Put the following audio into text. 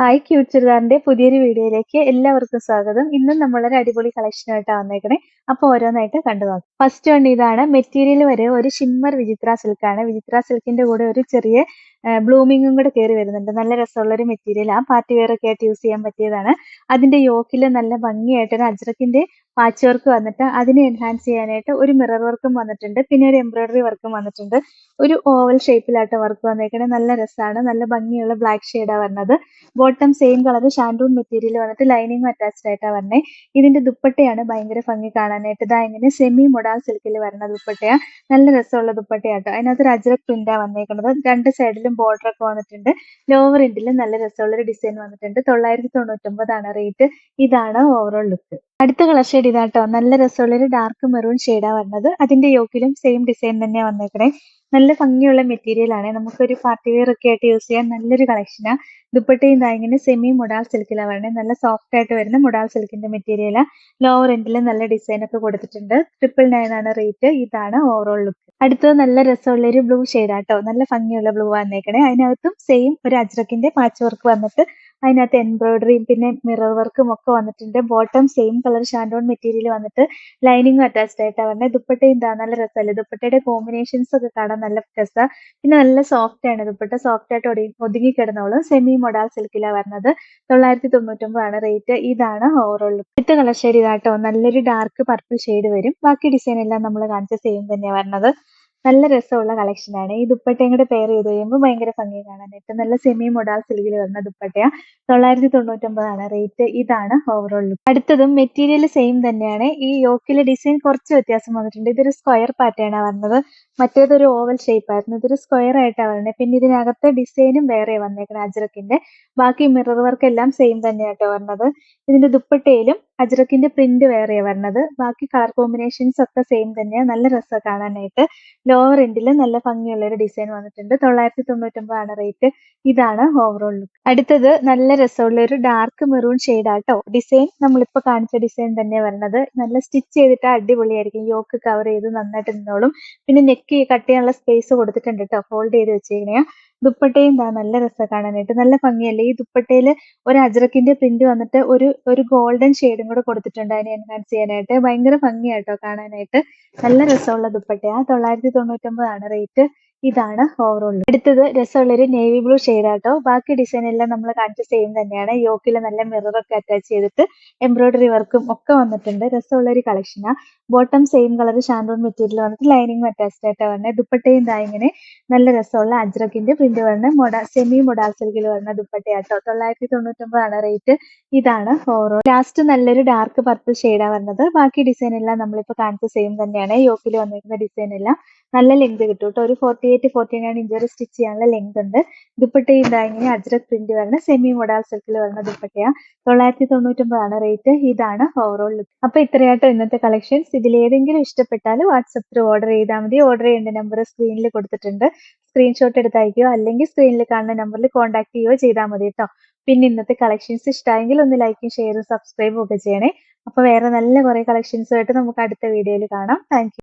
Hi cute ചുരിദാറിന്റെ പുതിയൊരു വീഡിയോയിലേക്ക് എല്ലാവർക്കും സ്വാഗതം. ഇന്നും നമ്മളൊരു അടിപൊളി കളക്ഷനായിട്ടാണ് വന്നേക്കണേ. അപ്പോൾ ഓരോന്നായിട്ട് കണ്ടു നോക്കാം. ഫസ്റ്റ് വൺ ഇതാണ്. മെറ്റീരിയൽ വരെ ഒരു ഷിമ്മർ വിചിത്ര സിൽക്കാണ്. വിചിത്ര സിൽക്കിന്റെ കൂടെ ഒരു ചെറിയ ബ്ലൂമിങ്ങും കൂടെ കയറി വരുന്നുണ്ട്. നല്ല രസമുള്ള ഒരു മെറ്റീരിയൽ ആ പാർട്ടി വെയർ ഒക്കെ ആയിട്ട് യൂസ് ചെയ്യാൻ പറ്റിയതാണ്. അതിന്റെ യോക്കിൽ നല്ല ഭംഗിയായിട്ട് ഒരു അജ്രക്കിന്റെ പാച്ച് വർക്ക് വന്നിട്ട് അതിനെ എൻഹാൻസ് ചെയ്യാനായിട്ട് ഒരു മിറർ വർക്കും വന്നിട്ടുണ്ട്. പിന്നെ ഒരു എംബ്രോയിഡറി വർക്കും വന്നിട്ടുണ്ട്. ഒരു ഓവൽ ഷേപ്പിലായിട്ട് വർക്ക് വന്നേക്കണേ. നല്ല രസമാണ്. നല്ല ഭംഗിയുള്ള ബ്ലാക്ക് ഷെയ്ഡാണ് വരുന്നത്. Bottom same colour shantoon material വന്നിട്ട് ലൈനിങ് അറ്റാച്ച്ഡ് ആയിട്ടാണ് വരണേ. ഇതിന്റെ ദുപ്പട്ടയാണ് ഭയങ്കര ഭംഗി കാണാനായിട്ട്. ഇതാ ഇങ്ങനെ സെമി മൊഡാൾ സിൽക്കിൽ വരുന്ന ദുപ്പട്ടയാ. നല്ല രസമുള്ള ദുപ്പട്ടയാട്ടോ. അതിനകത്ത് ഒരു അജ്രക് പ്രിന്റാ വന്നേക്കുന്നത്. രണ്ട് സൈഡിലും ബോർഡർ ഒക്കെ വന്നിട്ടുണ്ട്. ലോവർ എൻഡിലും നല്ല രസമുള്ള ഒരു ഡിസൈൻ വന്നിട്ടുണ്ട്. 999 റേറ്റ്. ഇതാണ് ഓവറോൾ ലുക്ക്. അടുത്ത കളർ ഷെയ്ഡ് ഇതാട്ടോ. നല്ല രസമുള്ള ഒരു ഡാർക്ക് മെറൂൺ ഷെയ്ഡാ വരുന്നത്. അതിന്റെ യോക്കിലും സെയിം ഡിസൈൻ തന്നെയാ വന്നേക്കണേ. നല്ല ഭംഗിയുള്ള മെറ്റീരിയൽ ആണ്. നമുക്കൊരു പാർട്ടി വെയർ ഒക്കെ ആയിട്ട് യൂസ് ചെയ്യാൻ നല്ലൊരു കളക്ഷനാ. ദുപ്പട്ടയും ദാ ഇങ്ങനെ സെമി മൊഡാൾ സിൽക്കിലാണ് വരുന്നത്. നല്ല സോഫ്റ്റ് ആയിട്ട് വരുന്ന മൊഡാൾ സിൽക്കിന്റെ മെറ്റീരിയലാ. ലോവർ എൻഡിൽ നല്ല ഡിസൈൻ ഒക്കെ കൊടുത്തിട്ടുണ്ട്. 999 ആണ് റേറ്റ്. ഇതാണ് ഓവറോൾ ലുക്ക്. അടുത്തത് നല്ല രസമുള്ള ഒരു ബ്ലൂ ഷെയ്ഡാട്ടോ. നല്ല ഭംഗിയുള്ള ബ്ലൂ വന്നേക്കണേ. അതിനകത്തും സെയിം ഒരു അജ്രക്കിന്റെ പാച്ച് വർക്ക് വന്നിട്ട് അതിനകത്ത് എംബ്രോയിഡറിയും പിന്നെ മിറർ വർക്കും ഒക്കെ വന്നിട്ടുണ്ട്. ബോട്ടം സെയിം കളർ ഷാൻഡോൺ മെറ്റീരിയൽ വന്നിട്ട് ലൈനിങ്ങും അറ്റാച്ച്ഡ് ആയിട്ടാണ് വരുന്നത്. ദുപ്പട്ടയും എന്താ നല്ല രസമല്ലേ. ദുപ്പട്ടയുടെ കോമ്പിനേഷൻസ് ഒക്കെ കാണാൻ നല്ല രസമാണ്. പിന്നെ നല്ല സോഫ്റ്റ് ആണ് ദുപ്പട്ട. സോഫ്റ്റ് ആയിട്ട് ഒതുങ്ങി കിടന്നോളും. സെമി മൊഡാൾ സിൽക്കിലാണ് വരുന്നത്. 999 ആണ് റേറ്റ്. ഇതാണ് ഓവറോൾ ലുക്ക്. അടുത്ത കളർ ഷെയ്ഡ് ഇതാട്ടോ. നല്ലൊരു ഡാർക്ക് പർപ്പിൾ ഷെയ്ഡ് വരും. ബാക്കി ഡിസൈൻ എല്ലാം നമ്മൾ കാണിച്ച സെയിം തന്നെയാണ് വരുന്നത്. നല്ല രസമുള്ള കളക്ഷനാണ്. ഈ ദുപ്പട്ടയും കൂടെ പെയർ ചെയ്ത് കഴിയുമ്പോൾ ഭയങ്കര ഭംഗി കാണാനായിട്ട്. നല്ല സെമി മൊഡാൾ സിൽക്കിൽ വരുന്ന ദുപ്പട്ടയാ. 999 ആണ് റേറ്റ്. ഇതാണ് ഓവറോൾ ലുക്ക്. അടുത്തതും മെറ്റീരിയൽ സെയിം തന്നെയാണ്. ഈ യോക്കിലെ ഡിസൈൻ കുറച്ച് വ്യത്യാസം വന്നിട്ടുണ്ട്. ഇതൊരു സ്ക്വയർ പാറ്റേൺ ആണ് വന്നത്. മറ്റേതൊരു ഓവൽ ഷേപ്പ് ആയിരുന്നു. ഇതൊരു സ്ക്വയർ ആയിട്ടാണ് വരുന്നത്. പിന്നെ ഇതിനകത്ത് ഡിസൈനും വേറെ വന്നേക്കണം അജ്രക്കിന്റെ. ബാക്കി മിറർ വർക്ക് എല്ലാം സെയിം തന്നെയാട്ടോ വരുന്നത്. ഇതിന്റെ ദുപ്പട്ടയിലും അജ്രക്കിന്റെ പ്രിന്റ് വേറെയാണ് വരുന്നത്. ബാക്കി കളർ കോമ്പിനേഷൻസ് ഒക്കെ സെയിം തന്നെയാണ്. നല്ല രസമാണ് കാണാനായിട്ട്. ലോവർ എൻഡിൽ നല്ല ഭംഗിയുള്ള ഒരു ഡിസൈൻ വന്നിട്ടുണ്ട്. 999 ആണ് റേറ്റ്. ഇതാണ് ഓവറോൾ ലുക്ക്. അടുത്തത് നല്ല രസമുള്ള ഒരു ഡാർക്ക് മെറൂൺ ഷെയ്ഡാട്ടോ. ഡിസൈൻ നമ്മളിപ്പോ കാണിച്ച ഡിസൈൻ തന്നെ വരുന്നത്. നല്ല സ്റ്റിച്ച് ചെയ്തിട്ട് അടിപൊളിയായിരിക്കും. യോക്ക് കവർ ചെയ്ത് നന്നായിട്ട് നിന്നോളും. പിന്നെ നെക്ക് കട്ട് ചെയ്യാനുള്ള സ്പേസ് കൊടുത്തിട്ടുണ്ട് കേട്ടോ. ഫോൾഡ് ചെയ്ത് വെച്ചേക്കണേ. ദുപ്പട്ടയും എന്താ നല്ല രസം കാണാനായിട്ട്. നല്ല ഭംഗിയല്ലേ. ഈ ദുപ്പട്ടയിൽ ഒരു അജ്രക്കിന്റെ പ്രിന്റ് വന്നിട്ട് ഒരു ഗോൾഡൻ ഷെയ്ഡും കൂടെ കൊടുത്തിട്ടുണ്ട് അതിനെ എൻഹാൻസ് ചെയ്യാനായിട്ട്. ഭയങ്കര ഭംഗിയാട്ടോ കാണാനായിട്ട്. നല്ല രസമുള്ള ദുപ്പട്ടയാ. 999 ആണ് റേറ്റ്. ഇതാണ് ഓവറോൾ. അടുത്തത് രസമുള്ളൊരു നേവി ബ്ലൂ ഷെയ്ഡാട്ടോ. ബാക്കി ഡിസൈൻ എല്ലാം നമ്മൾ കാണിച്ച സെയിം തന്നെയാണ്. യോക്കിൽ നല്ല മിറർ ഒക്കെ അറ്റാച്ച് ചെയ്തിട്ട് എംബ്രോയിഡറി വർക്കും ഒക്കെ വന്നിട്ടുണ്ട്. രസമുള്ള ഒരു കളക്ഷനാ. Bottom same colour shantoon material വന്നിട്ട് ലൈനിങ് അറ്റാച്ച്ഡ് ആയിട്ടാണ് വരുന്നത്. ദുപ്പട്ടയും ഇതാ ഇങ്ങനെ നല്ല രസമുള്ള അജ്രക്കിന്റെ പ്രിന്റ് വരുന്ന സെമി മൊഡാൾ സിൽക്കിൽ വരുന്ന ദുപ്പട്ടയാട്ടോ. 999 ആണ് റേറ്റ്. ഇതാണ് ഓവറോൾ. ലാസ്റ്റ് നല്ലൊരു ഡാർക്ക് പർപ്പിൾ ഷെയ്ഡാണ് വരുന്നത്. ബാക്കി ഡിസൈൻ എല്ലാം നമ്മളിപ്പോൾ കാണിച്ച സെയിം തന്നെയാണ്. യോക്കിൽ വന്നിരിക്കുന്ന ഡിസൈൻ എല്ലാം നല്ല ലെങ്ത് കിട്ടും കേട്ടോ. ഒരു 48-49 ഇഞ്ച് വരെ സ്റ്റിച്ച് ചെയ്യാനുള്ള ലെങ്ത് ഉണ്ട്. ദുപ്പട്ടയും ഇതാ ഇങ്ങനെ അജ്രക് പ്രിന്റ് വരുന്ന സെമി മൊഡാൾ സിൽക്കിൽ വരുന്ന ദുപ്പട്ടയാ. 999 ആണ് റേറ്റ്. ഇതാണ് ഓവറോൾ ലുക്ക്. അപ്പൊ ഇത്രയാട്ടോ ഇന്നത്തെ കളക്ഷൻസ്. ഇതിൽ ഏതെങ്കിലും ഇഷ്ടപ്പെട്ടാൽ വാട്സപ്പ് ത്രൂ ഓർഡർ ചെയ്താൽ മതി. ഓർഡർ ചെയ്യേണ്ട നമ്പർ സ്ക്രീനിൽ കൊടുത്തിട്ടുണ്ട്. സ്ക്രീൻഷോട്ട് എടുത്ത് അയക്കുകയോ അല്ലെങ്കിൽ സ്ക്രീനിൽ കാണുന്ന നമ്പറിൽ കോൺടാക്ട് ചെയ്യുകയോ ചെയ്താൽ മതി കേട്ടോ. പിന്നെ ഇന്നത്തെ കളക്ഷൻസ് ഇഷ്ടമായെങ്കിൽ ഒന്ന് ലൈക്കും ഷെയറും സബ്സ്ക്രൈബും ഒക്കെ ചെയ്യണേ. അപ്പൊ വേറെ നല്ല കുറെ കളക്ഷൻസുമായിട്ട് നമുക്ക് അടുത്ത വീഡിയോയിൽ കാണാം. Thank you.